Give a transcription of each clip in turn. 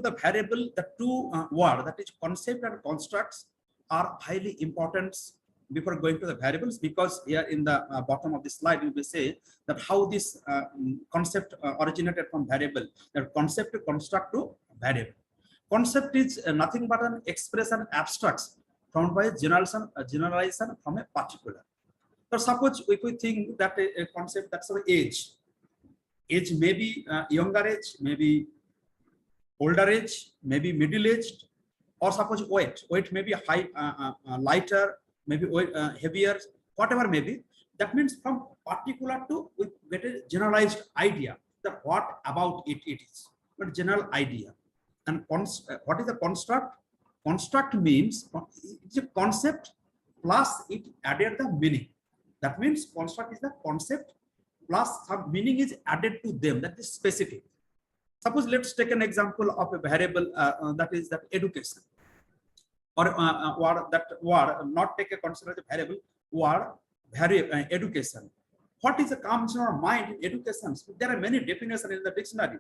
the variable, the two word, that is concept and constructs, are highly important before going to the variables, because here in the bottom of the slide you will say that how this concept originated from variable, that concept to construct to variable. Concept is nothing but an expression abstracts found by generalization from a particular. So suppose if we think that a concept, that's our age may be younger age, maybe older age, maybe middle aged, or suppose weight may be high, lighter, maybe heavier, whatever may be. That means from particular to we get a generalized idea that what about it is, but general idea. And what is the construct? Construct means it's a concept plus it added the meaning. That means construct is the concept plus some meaning is added to them, that is specific. Suppose let's take an example of a variable that is that education, or that word, not take a concept as a variable word, education. What is the comes in our mind in education? There are many definitions in the dictionary.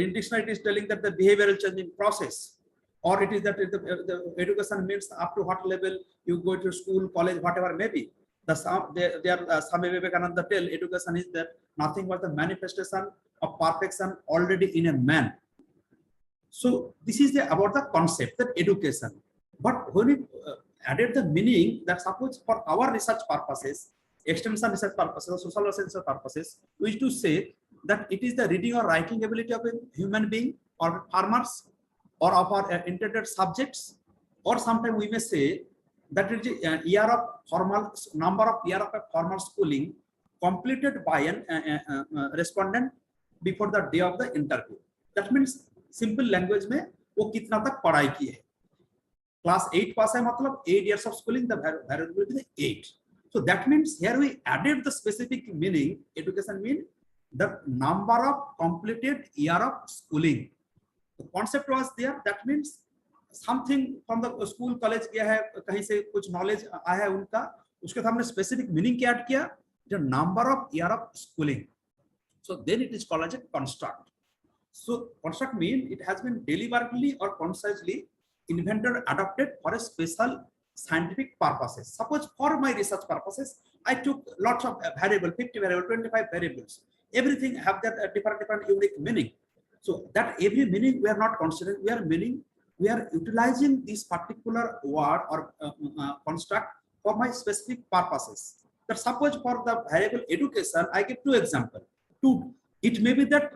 In dictionary, it is telling that the behavioral changing process, or it is that the education means up to what level you go to school, college, whatever may be. Swami Vivekananda tell education is that nothing but the manifestation of perfection already in a man. So this is about the concept, that education. But when it added the meaning, that suppose for our research purposes, extension research purposes, social research purposes, we used to say that it is the reading or writing ability of a human being or farmers or of our intended subjects, or sometimes we may say that it is a year of formal number of year of a formal schooling completed by an respondent before the day of the interview. That means simple language में वो कितना तक पढ़ाई की है. Class 8 pass है मतलब 8 years of schooling, the variable will be 8. So that means here we added the specific meaning. Education mean the number of completed year of schooling. The concept was there. That means something from the school college किया है, कहीं से कुछ knowledge आया है उनका, उसके सामने specific meaning क्या add किया, the number of year of schooling. So then it is called as a construct. So construct means it has been deliberately or consciously invented, adopted for a special scientific purposes. Suppose for my research purposes, I took lots of variables, 50 variables, 25 variables. Everything have that different unique meaning. So that every meaning we are not considering, we are utilizing this particular word or construct for my specific purposes. That suppose for the variable education, I give two examples. It may be that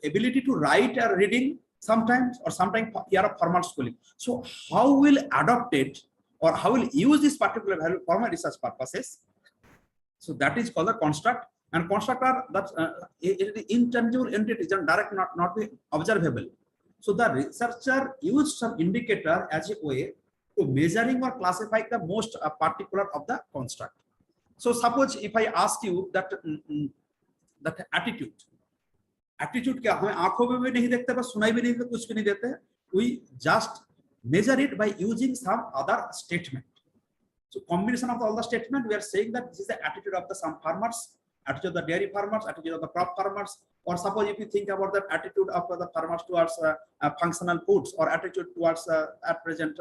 ability to write or reading sometimes, or sometimes year of formal schooling. So how will adopt it, or how will use this particular value for my research purposes? So that is called the construct. And construct are that intangible entities and direct not be observable. So the researcher used some indicator as a way to measuring or classify the most particular of the construct. So suppose if I ask you that that attitude क्या हमें आंखों में भी नहीं देखते, बस सुनाई भी नहीं देते, कुछ भी नहीं देते, we just measure it by using some other statement. So combination of all the statement, we are saying that this is the attitude of the some farmers, attitude of the dairy farmers, attitude of the crop farmers, or suppose if you think about the attitude of the farmers towards functional foods, or attitude towards at present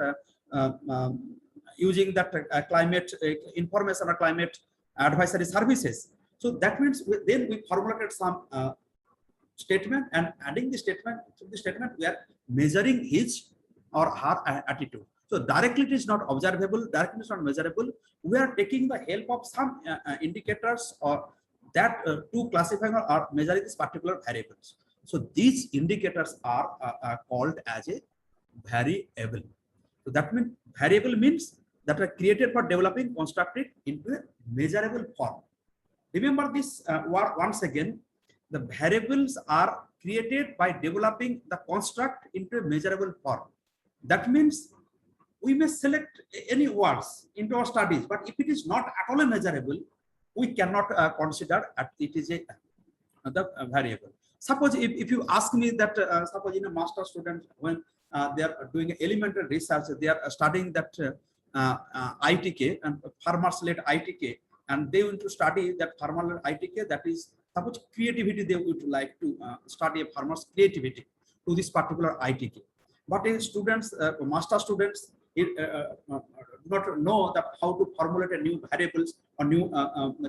using that climate information or climate advisory services. So that means then we formulated some statement, and adding the statement to the statement, we are measuring his or her attitude. So directly it is not observable, directly it is not measurable. We are taking the help of some indicators or that to classify or measuring these particular variables. So these indicators are called as a variable. So that means variable means that are created for developing, constructed into a measurable form. Remember this word once again. The variables are created by developing the construct into a measurable form. That means we may select any words into our studies, but if it is not at all measurable, we cannot consider it is the variable. Suppose if you ask me that suppose in a master student, when they are doing elementary research, they are studying that ITK and farmers-led ITK, and they want to study that farmer-led ITK, that is suppose creativity, they would like to study a farmer's creativity to this particular ITK. But in students, master students, do not know that how to formulate a new variables or new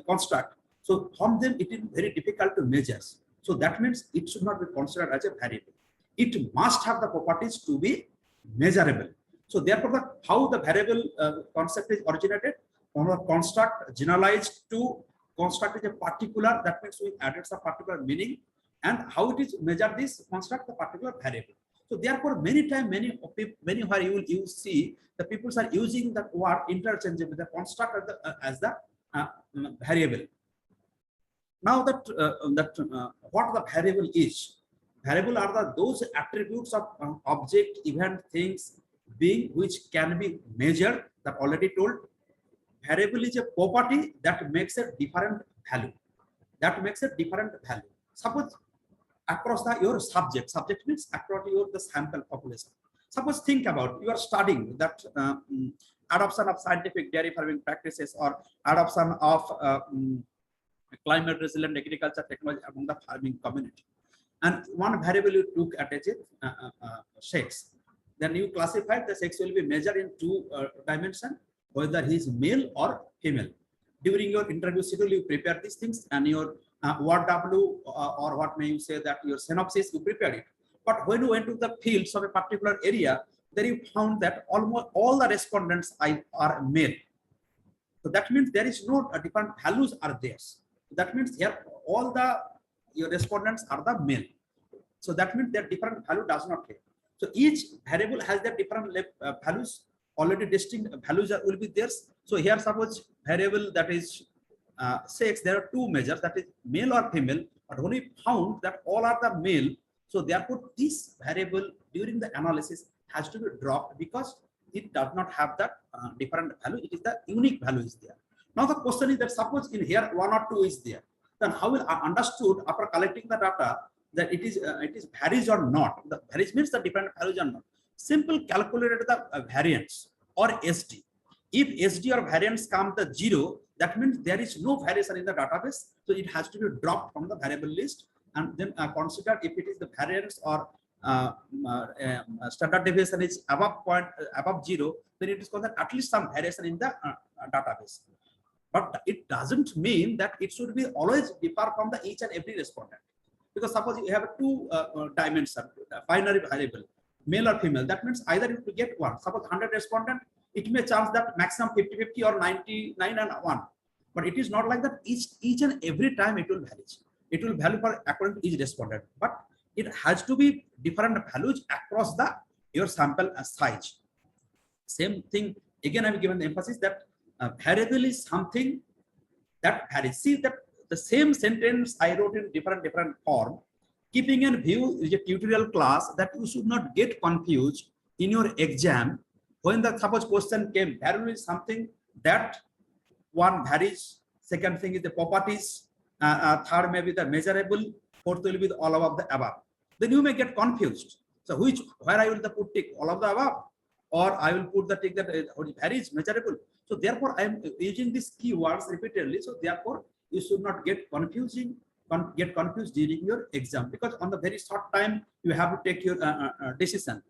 construct. So from them, it is very difficult to measure. So that means it should not be considered as a variable. It must have the properties to be measurable. So therefore, how the variable concept is originated from a construct generalized to construct is a particular. That means we added some particular meaning, and how it is measured this construct the particular variable. So therefore, many times, many where you see the people are using the word interchangeably, the construct as the variable. Now that what the variable is, variable are those attributes of object, event, things, being which can be measured. That already told. Variable is a property that makes a different value. That makes a different value. Suppose across your subject means across the sample population. Suppose think about you are studying that adoption of scientific dairy farming practices or adoption of climate resilient agriculture technology among the farming community. And one variable you took at as sex. Then you classify the sex will be measured in two dimensions, whether he is male or female. During your interview schedule, you prepare these things, and your word W or what may you say that your synopsis, you prepare it. But when you went to the fields of a particular area, then you found that almost all the respondents are male. So that means there is no different values are there. So that means here all your respondents are the male. So that means their different value does not care. So each variable has their different values. Already distinct values will be there. So here suppose variable that is sex, there are two measures, that is male or female, but when we found that all are the male, so therefore this variable during the analysis has to be dropped because it does not have that different value. It is the unique value is there. Now the question is that suppose in here 1 or 2 is there, then how will I understood after collecting the data that it is varies or not? The varies means the different values or not. Simple calculated the variance or SD. If SD or variance come to 0, that means there is no variation in the database. So it has to be dropped from the variable list, and then consider if it is the variance or standard deviation is above 0, then it is considered at least some variation in the database. But it doesn't mean that it should be always differ from the each and every respondent. Because suppose you have two dimension binary variable, male or female, that means either you get one. Suppose 100 respondent, it may chance that maximum 50-50 or 99 and 1. But it is not like that each and every time it will vary. It will value for according to each respondent. But it has to be different values across your sample size. Same thing, again I have given the emphasis that variable is something that varies. See that the same sentence I wrote in different form. Keeping in view is a tutorial class that you should not get confused in your exam. When the suppose question came, variable is something that one varies. Second thing is the properties. Third may be the measurable. Fourth will be the all above the above. Then you may get confused. So where I will put tick all of the above, or I will put the tick that varies measurable. So therefore I am using these keywords repeatedly. So therefore you should not get confused during your exam, because on the very short time you have to take your decision.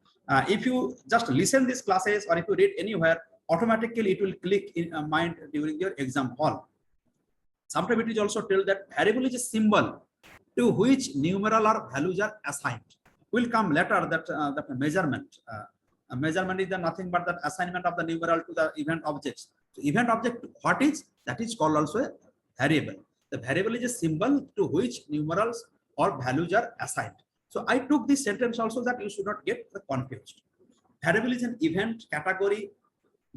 If you just listen these classes or if you read anywhere, automatically it will click in mind during your exam hall. Sometimes it is also told that variable is a symbol to which numeral or values are assigned. Will come later that the measurement. Measurement is nothing but the assignment of the numeral to the event objects. So event object, what is that is called also a variable. The variable is a symbol to which numerals or values are assigned. So I took this sentence also that you should not get confused. Variable is an event, category,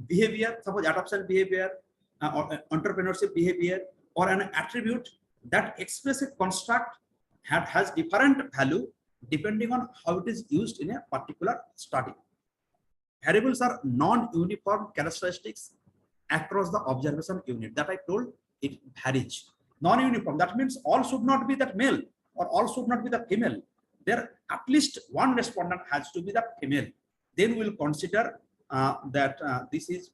behavior, suppose adoption behavior, or entrepreneurship behavior, or an attribute that expresses a construct has different value depending on how it is used in a particular study. Variables are non-uniform characteristics across the observation unit. That I told, it varies. Non-uniform, that means all should not be that male or all should not be the female. There at least one respondent has to be the female. Then we'll consider that this is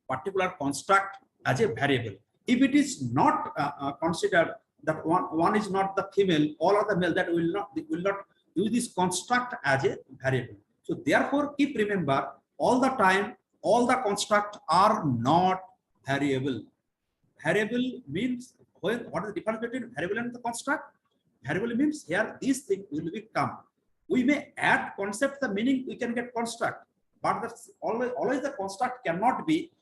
particular construct as a variable. If it is not considered that one is not the female, all are the male, that will not use this construct as a variable. So therefore, keep remember all the time, all the construct are not variable. Variable means what is the difference between variable and the construct? Variable means here this thing will become. We may add concept the meaning, we can get construct, but that's always the construct cannot be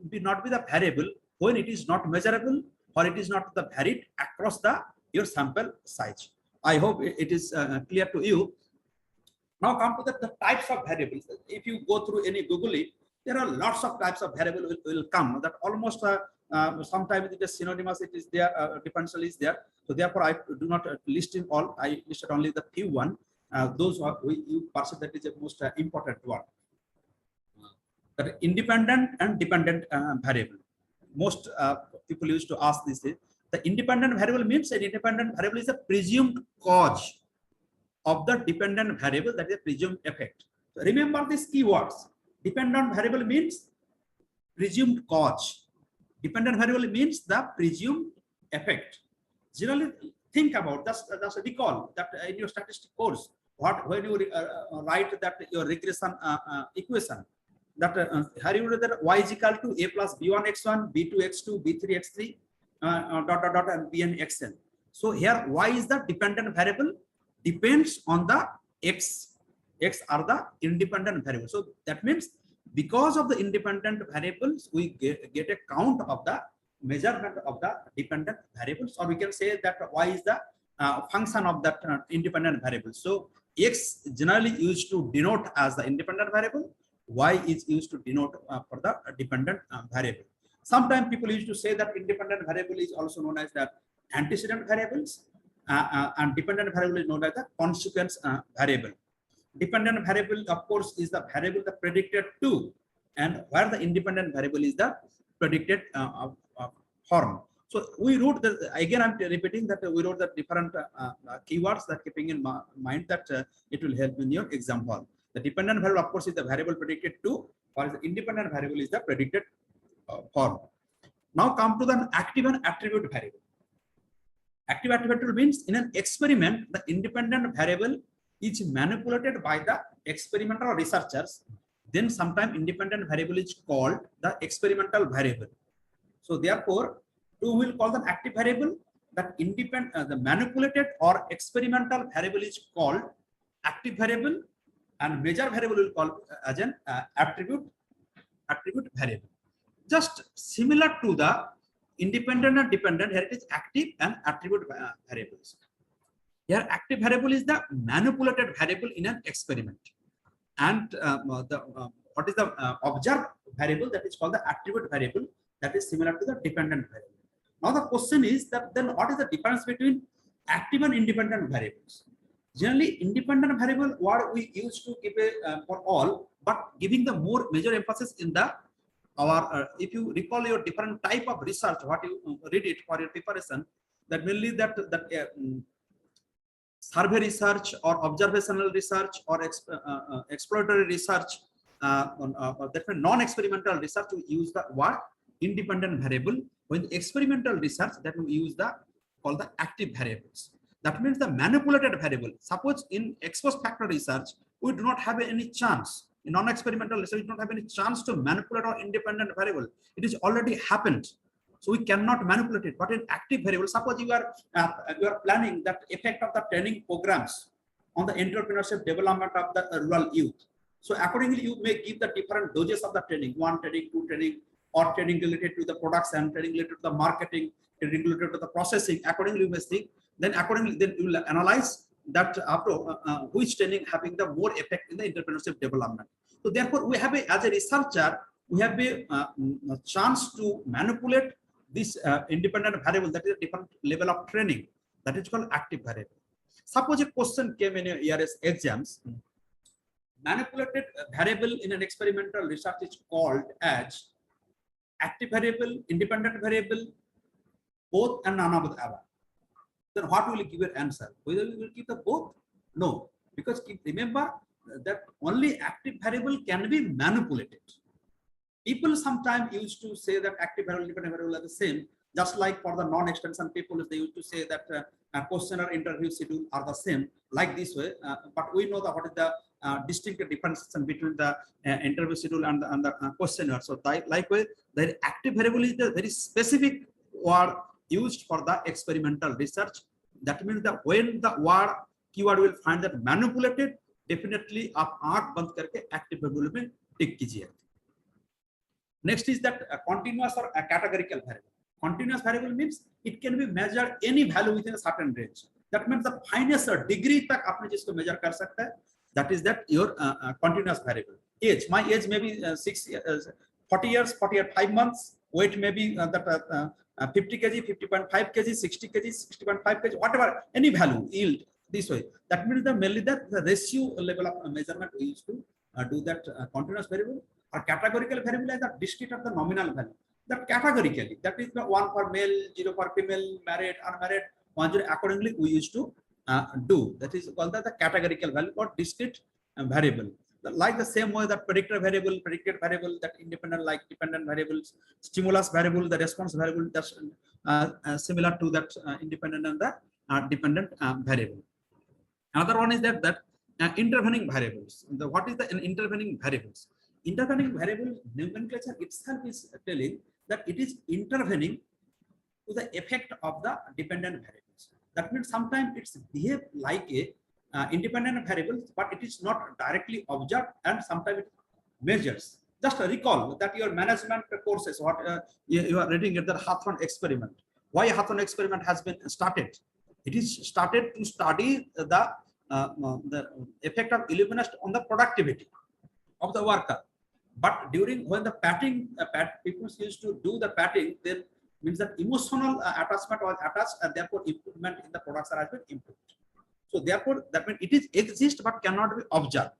be not be the variable when it is not measurable or it is not the varied across the your sample size. I hope it is clear to you. Now come to the types of variables. If you go through any Google it, there are lots of types of variable will come that almost sometimes it is synonymous, it is there, differential is there. So therefore I do not list in all, I listed only the few one. Those are you perceive that is the most important one. That independent and dependent variable. Most people used to ask this. The independent variable means an independent variable is a presumed cause of the dependent variable, that is a presumed effect. So remember these keywords. Dependent variable means presumed cause. Dependent variable means the presumed effect. Generally think about that's recall that in your statistics course, when you write that your regression equation, that here you write that y is equal to a plus b1 x1, b2 x2, b3 x3, and bn xn. So here y is the dependent variable, depends on the x are the independent variables. So that means because of the independent variables, we get a count of the measurement of the dependent variables, or we can say that y is the function of that independent variable. So x generally used to denote as the independent variable, y is used to denote for the dependent variable. Sometimes people used to say that independent variable is also known as the antecedent variables, and dependent variable is known as the consequence variable. Dependent variable, of course, is the variable that predicted to, and where the independent variable is the predicted form. So we wrote the, again I'm repeating that we wrote the different keywords that keeping in mind that it will help in your example. The dependent variable, of course, is the variable predicted to, while the independent variable is the predicted form. Now come to the active and attribute variable. Active attribute means in an experiment, the independent variable is manipulated by the experimental researchers. Then sometimes independent variable is called the experimental variable. So therefore, we will call them active variable. That independent, the manipulated or experimental variable is called active variable, and measure variable will call as an attribute variable. Just similar to the independent and dependent, here it is active and attribute variables. Here active variable is the manipulated variable in an experiment, and what is the observed variable, that is called the attribute variable, that is similar to the dependent variable. Now the question is that then what is the difference between active and independent variables? Generally, independent variable what we used to give for all, but giving the more major emphasis in the if you recall your different type of research, what you read it for your preparation, that mainly that survey research or observational research or exploratory research, different non-experimental research, we use the word independent variable. When the experimental research, that we use the called the active variables. That means the manipulated variable. Suppose in ex post facto research, we do not have any chance. In non-experimental research, we do not have any chance to manipulate our independent variable. It is already happened. So we cannot manipulate it. But in active variable, suppose you are planning that effect of the training programs on the entrepreneurship development of the rural youth. So accordingly, you may give the different doses of the training, 1 training, 2 training, or training related to the production, training related to the marketing, training related to the processing. Accordingly, you may think. Then accordingly, then you will analyze that after which training having the more effect in the entrepreneurship development. So therefore, we have as a researcher, we have a chance to manipulate this independent variable, that is a different level of training, that is called active variable. Suppose a question came in your ERS exams, manipulated variable in an experimental research is called as active variable, independent variable, both and none of the above. Then what will you give your answer? Whether you will give the both? No, because remember that only active variable can be manipulated. People sometimes used to say that active variable and independent variable are the same. Just like for the non-extension people, they used to say that questionnaire interview schedule are the same, like this way. But we know that what is the distinct difference between the interview schedule and the questionnaire. So likewise, the active variable is the very specific word used for the experimental research. That means that when the word keyword will find that manipulated, definitely आप आंख बंद करके active variable में टिक कीजिए. Next is that continuous or a categorical variable. Continuous variable means it can be measured any value within a certain range. That means the finest degree तक आपने जिसको measure कर सकता है. That is that your continuous variable. Age, my age may be 40 years, 45 months. Weight may be 50 kg, 50.5 kg, 60 kg, 60.5 kg, whatever, any value, yield, this way. That means mainly that the ratio level of measurement we used to do that continuous variable. Or categorical variable is the discrete of the nominal value. That categorically, that is the 1 for male, 0 for female, married, unmarried, 1 0 accordingly we used to do. That is called the categorical value or discrete variable. Like the same way that predicted variable, that independent like dependent variables, stimulus variable, the response variable, that's similar to that independent and the dependent variable. Another one is that intervening variables. What is the intervening variables? Intervening variable nomenclature itself is telling that it is intervening to the effect of the dependent variables. That means sometimes it's behave like a independent variables, but it is not directly observed, and sometimes it measures. Just recall that your management courses, what you are reading at the Hawthorne experiment. Why Hawthorne experiment has been started? It is started to study the effect of illumination on the productivity of the worker. But during when the patting, people used to do the patting, then means that emotional attachment was attached, and therefore improvement in the products has been improved. So therefore, that means it is exist but cannot be observed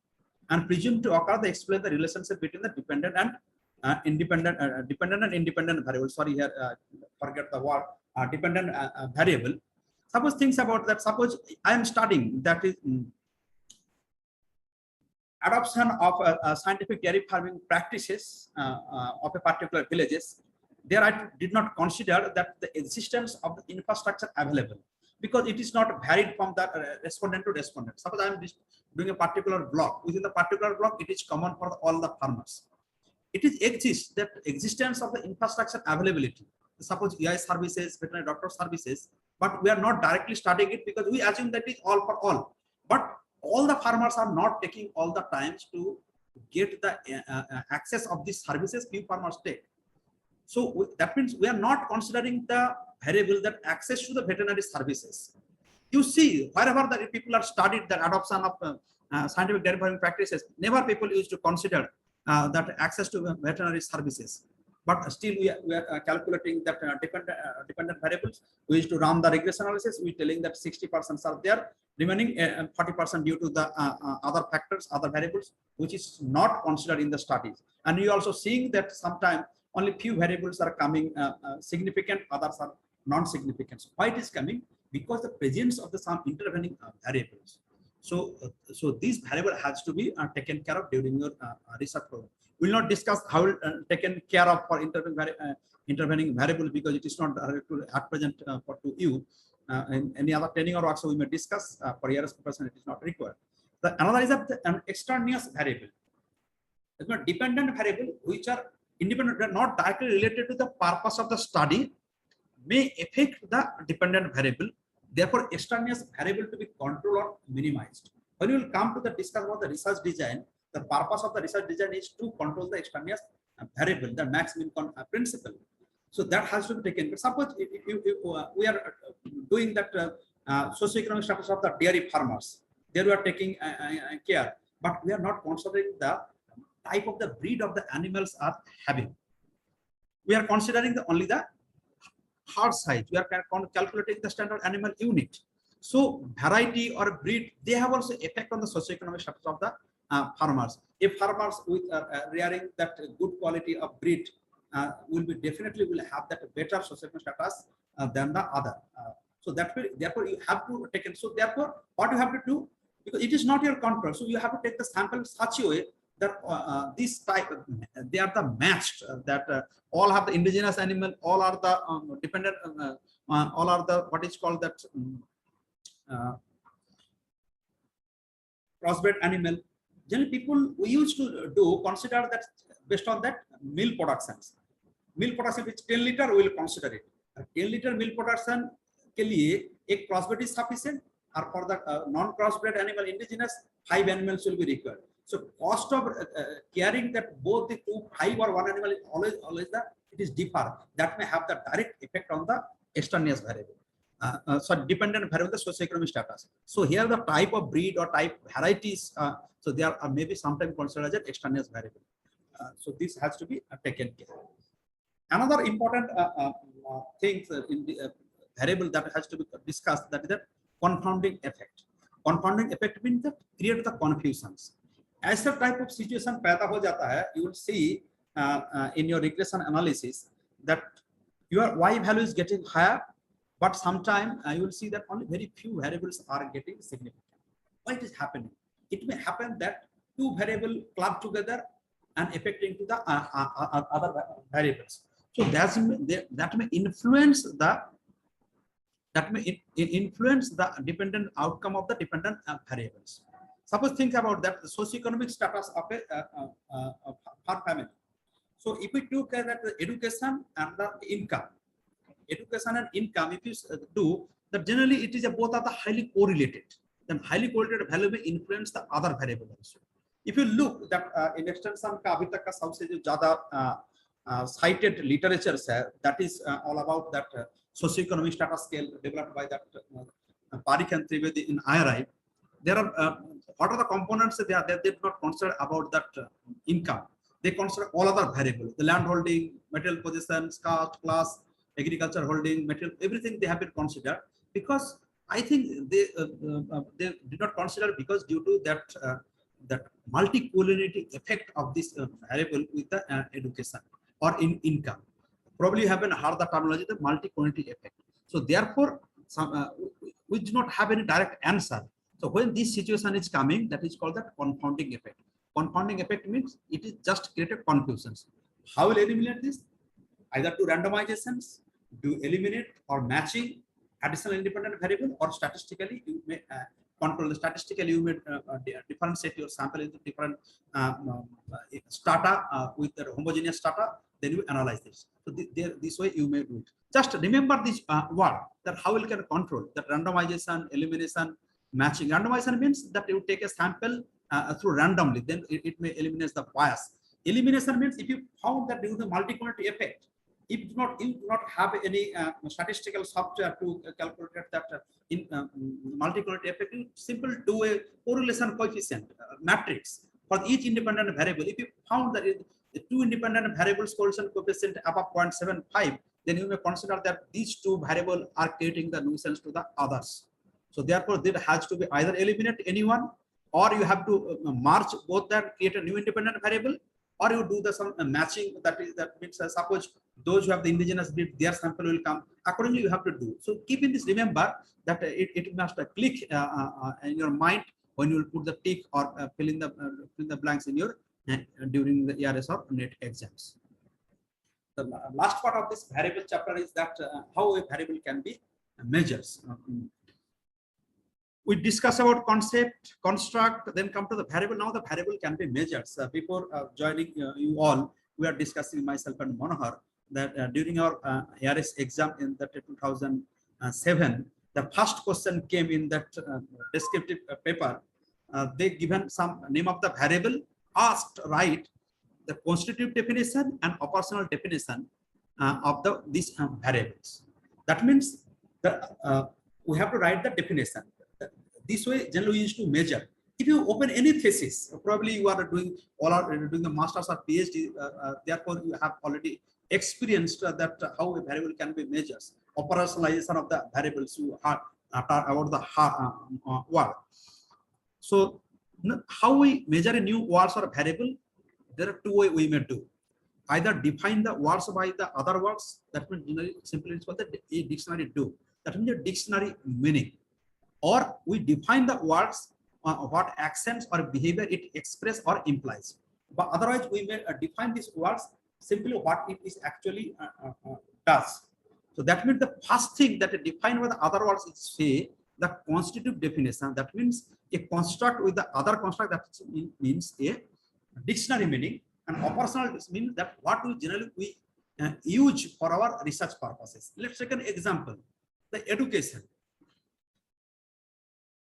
and presumed to occur. They explain the relationship between the dependent and independent variable. Sorry, here forget the word dependent variable. Suppose things about that. Suppose I am studying that is adoption of scientific dairy farming practices of a particular villages. There I did not consider that the existence of the infrastructure available, because it is not varied from the respondent to respondent. Suppose I am doing a particular block. Within the particular block, it is common for all the farmers. It is exists that existence of the infrastructure availability. Suppose EI services, veterinary doctor services, but we are not directly studying it because we assume that it is all for all. But all the farmers are not taking all the times to get the access of these services. Few farmers take. So that means we are not considering the variable that access to the veterinary services. You see, wherever the people are studied the adoption of scientific dairy farming practices, never people used to consider that access to veterinary services. But still we are calculating that dependent variables. We used to run the regression analysis. We telling that 60% are there, remaining 40% due to the other factors, other variables, which is not considered in the studies. And you also seeing that sometimes only few variables are coming significant, others are non-significant. So why it is coming? Because the presence of the some intervening variables. So this variable has to be taken care of during your research program. We will not discuss how taken care of for intervening variable, because it is not at present for to you. In any other training or workshop we may discuss. For your person it is not required. Another is that an extraneous variable. It's not dependent variable which are independent, not directly related to the purpose of the study, may affect the dependent variable. Therefore, extraneous variable to be controlled or minimized. When you will come to the discuss about the research design, the purpose of the research design is to control the extraneous variable, the maximum principle. So that has to be taken. But suppose if we are doing that socioeconomic status of the dairy farmers, there we are taking care, but we are not considering the type of the breed of the animals are having. We are considering only the herd size. We are calculating the standard animal unit. So variety or breed, they have also effect on the socioeconomic status of the farmers. If farmers with rearing that good quality of breed will be definitely will have that better socioeconomic status than the other. So that will, therefore you have to take it. So therefore what you have to do, because it is not your control, so you have to take the sample such a way that this type, they are the matched, that all have the indigenous animal, all are the dependent, all are the what is called that crossbred animal. Generally, people we used to do consider that based on that milk productions. Milk production which 10 liter we will consider it. 10 liter milk production के लिए एक crossbred is sufficient, or for the non-crossbred animal indigenous 5 animals will be required. So cost of caring that both the two 5 or 1 animal is always the it is differ. That may have the direct effect on the extraneous variable. So dependent variable the socioeconomic status. So here the type of breed or type varieties. So they are maybe sometimes considered as an extraneous variable. So this has to be taken care. Another important thing in the variable that has to be discussed, that is the confounding effect. Confounding effect means that create the confusions. ऐसा type of situation पैदा हो जाता है, you will see in your regression analysis that your y value is getting higher, but sometimes you will see that only very few variables are getting significant. Why it is happening? It may happen that two variables club together and affecting to the other variables. So that may influence the dependent outcome of the dependent variables. Suppose think about that the socioeconomic status of a family. So if we took that the education and the income, if you do that, generally it is both are the highly correlated. Then highly correlated value may influence the other variable also. If you look that in extension का अभी तक का सबसे जो ज़्यादा cited literature है, that is all about that socioeconomic status scale developed by that Parikh and Trivedi in IRI. There are what are the components they did not consider about that income. They consider all other variables: the land holding, material possessions, caste, class, agriculture holding, material, everything they have been considered, because I think they did not consider because due to that that multi-collinearity effect of this variable with the education or in income. Probably you haven't heard the terminology, the multi-collinearity effect. So therefore, we do not have any direct answer. So when this situation is coming, that is called the confounding effect. Confounding effect means it is just created confusions. How will eliminate this? Either to randomizations, do eliminate or matching additional independent variable, or statistically you may control the statistically you may differentiate your sample into different strata with the homogeneous strata. Then you analyze this. So this way you may do it. Just remember this word, that how you can control that randomization, elimination, matching. Randomization means that you take a sample through randomly, then it may eliminate the bias. Elimination means if you found that due to the multi-collinearity effect, if you do not have any statistical software to calculate that in multi-collinearity effect, you simply do a correlation coefficient matrix for each independent variable. If you found that the two independent variables correlation coefficient above 0.75, then you may consider that these two variables are creating the nuisance to the others. So therefore, there has to be either eliminate anyone, or you have to merge both that, create a new independent variable, or you do the some matching. That means suppose those who have the indigenous breed, their sample will come. Accordingly, you have to do. So keeping this, remember that it must click in your mind when you put the tick or fill in the blanks in your during the ERS or NET exams. The last part of this variable chapter is that how a variable can be measured. We discuss about concept, construct, then come to the variable. Now the variable can be measured. So before joining you all, we are discussing, myself and Manohar, that during our ARS exam in the 2007, the first question came in that descriptive paper. They given some name of the variable, asked write the constitutive definition and operational definition of these variables. That means that we have to write the definition. This way, generally we used to measure. If you open any thesis, probably you are doing the masters or PhD. Therefore, you have already experienced that how a variable can be measured. Operationalization of the variables you are about the word. So, how we measure a new words or a variable? There are two ways we may do. Either define the words by the other words. That means simply it's what the dictionary do. That means the dictionary meaning. Or we define the words, what accents or behavior it expresses or implies. But otherwise, we may define these words simply what it is actually does. So that means the first thing that is defined by the other words is say the constitutive definition. That means a construct with the other construct, that means a dictionary meaning, and operational means that what we generally use for our research purposes. Let's take an example, the education.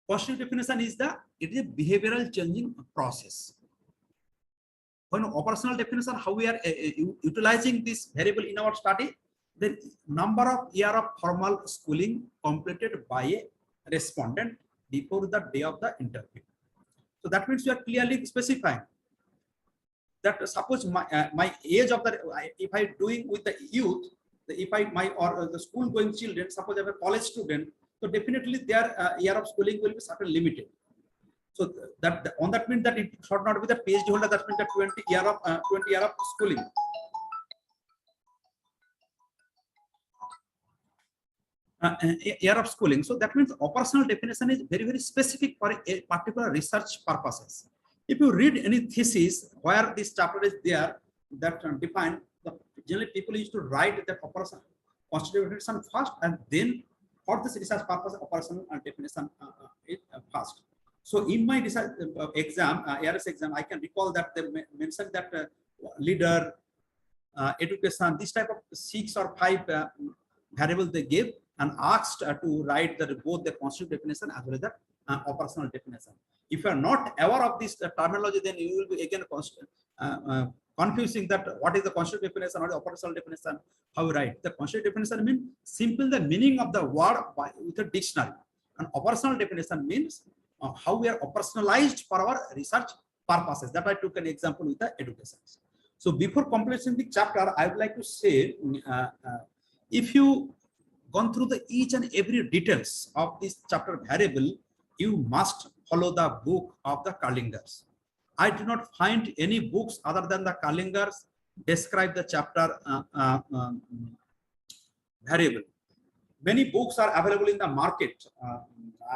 Constitutive definition is it is a behavioral changing process. When operational definition, how we are utilizing this variable in our study, the number of year of formal schooling completed by a respondent before the day of the interview. So that means we are clearly specifying that suppose my age of the, if I doing with the youth, if I or the school going children, suppose I have a college student, so definitely their year of schooling will be certain limited. So that on that means that it should not be the PhD holder. That means that 20 year of schooling. Year of schooling. So that means operational definition is very, very specific for a particular research purposes. If you read any thesis where this chapter is there, that define, generally people used to write the operation constitutive definition first, and then for this research purpose operational definition first. So in my research exam, ARS exam, I can recall that they mentioned that leader, education, this type of 6 or 5 variables they gave, and asked to write that both the constitutive definition as well as the operational definition. If you are not aware of this terminology, then you will be again confusing that what is the constitutive definition or the operational definition, how we write. The constitutive definition means simple the meaning of the word with a dictionary, and operational definition means how we are operationalized for our research purposes. That I took an example with the education. So before completing the chapter, I would like to say, if you gone through the each and every details of this chapter variable, you must follow the book of the Carlingers. I do not find any books other than the Carlingers describe the chapter variable. Many books are available in the market.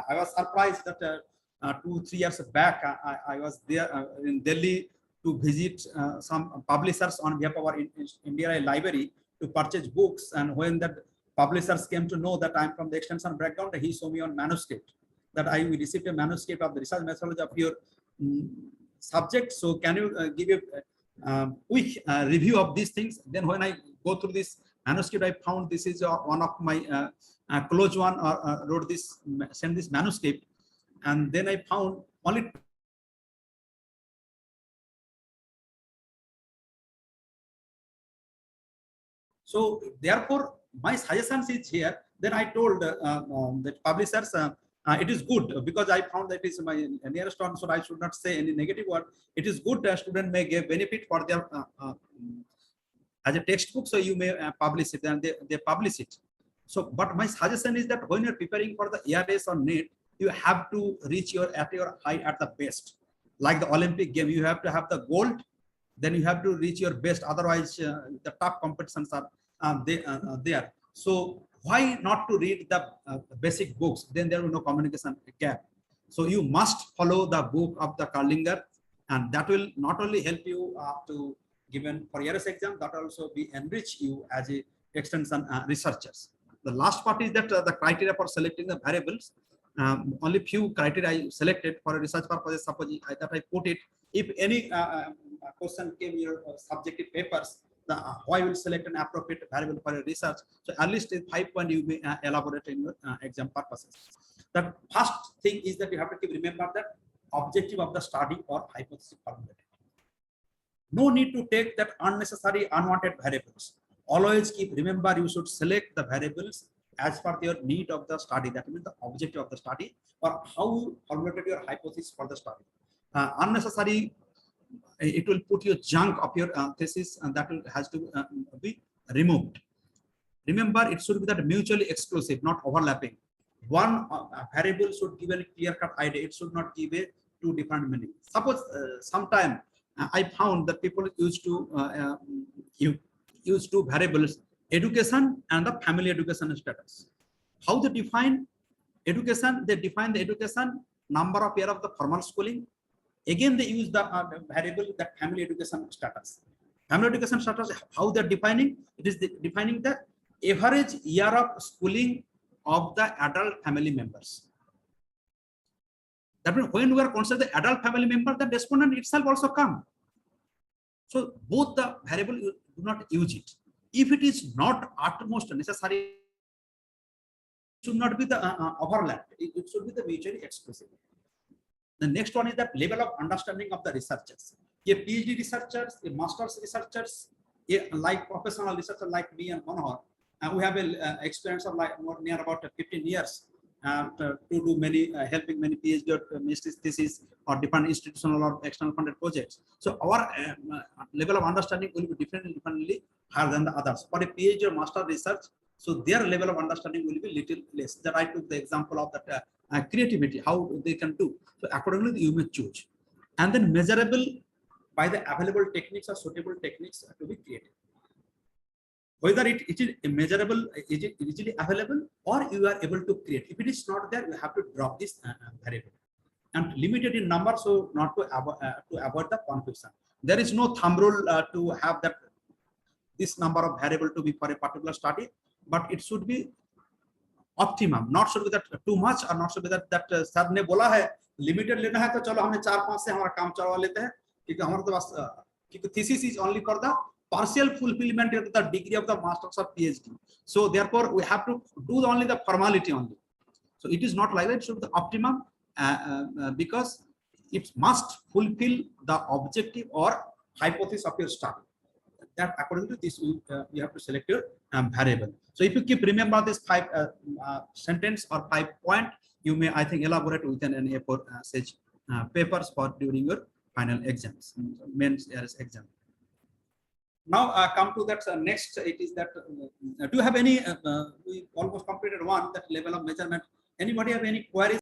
I was surprised that 2-3 years back, I was there in Delhi to visit some publishers on behalf of our India Library to purchase books, and when that publishers came to know that I'm from the extension background, he showed me on manuscript that I received a manuscript of the research methodology of your subject. So can you give a quick review of these things? Then when I go through this manuscript, I found this is one of my close one wrote this, sent this manuscript, and then I found only so therefore my suggestions is here. Then I told the publishers it is good because I found that it is my nearest one, so I should not say any negative word. It is good a student may give benefit for their as a textbook, so you may publish it, and they publish it. So but my suggestion is that when you're preparing for the ERS or NET, you have to reach your height at the best. Like the Olympic game, you have to have the gold, then you have to reach your best. Otherwise, the top competitions are there. So why not to read the basic books? Then there will no communication gap. So you must follow the book of the Carlinger, and that will not only help you to given for ERS exam, that also be enrich you as a extension researchers. The last part is that the criteria for selecting the variables. Only few criteria I selected for a research purpose. Suppose that I put it. If any question came in your subjective papers, why will select an appropriate variable for a research? So at least 5 points you may elaborate in your exam purposes. The first thing is that you have to keep remember that objective of the study or hypothesis formulated. No need to take that unnecessary unwanted variables. Always keep remember you should select the variables as per your need of the study. That means the objective of the study or how you formulated your hypothesis for the study. Unnecessary, it will put your junk of your thesis, and that will has to be removed. Remember, it should be that mutually exclusive, not overlapping. One variable should give a clear-cut idea. It should not give a 2 different meanings. Suppose sometime I found that people used to use 2 variables, education and the family education status. How they define education? They define the education number of year of the formal schooling Again, they use the variable that family education status. Family education status, how they're defining? It is defining the average year of schooling of the adult family members. That means when we are considering the adult family member, the respondent itself also come. So both the variable, you do not use it. If it is not utmost necessary, should not be the overlap. It should be the mutually exclusive. The next one is that level of understanding of the researchers. A PhD researchers, a master's researchers, like professional researcher like me and Manohar, we have an experience of like more near about 15 years to do many helping many PhD or master's thesis or different institutional or external funded projects. So our level of understanding will be differently higher than the others. For a PhD or master research, so their level of understanding will be little less. That I took the example of that creativity, how they can do. So accordingly, you may choose. And then measurable by the available techniques or suitable techniques to be created. Whether it is measurable, is it easily available, or you are able to create. If it is not there, you have to drop this variable. And limited in number, so not to avoid the confusion. There is no thumb rule to have that this number of variable to be for a particular study, but it should be optimum, not should be that too much or not should be that sir ने बोला है limited लेना है तो चलो हमने 4-5 से हमारा काम चलवा लेते हैं क्योंकि हमारे तो बस क्योंकि thesis is only for the partial fulfillment of the degree of the master's or PhD. So therefore we have to do only the formality only. So it is not like that. It should be the optimum because it must fulfill the objective or hypothesis of your study. That according to this, you have to select your variable. So if you keep remember this 5 sentence or 5 point, you may I think elaborate within an A4 such papers for during your final exams, mains exam. Now come to that next. It is that do you have any? We almost completed one that level of measurement. Anybody have any queries?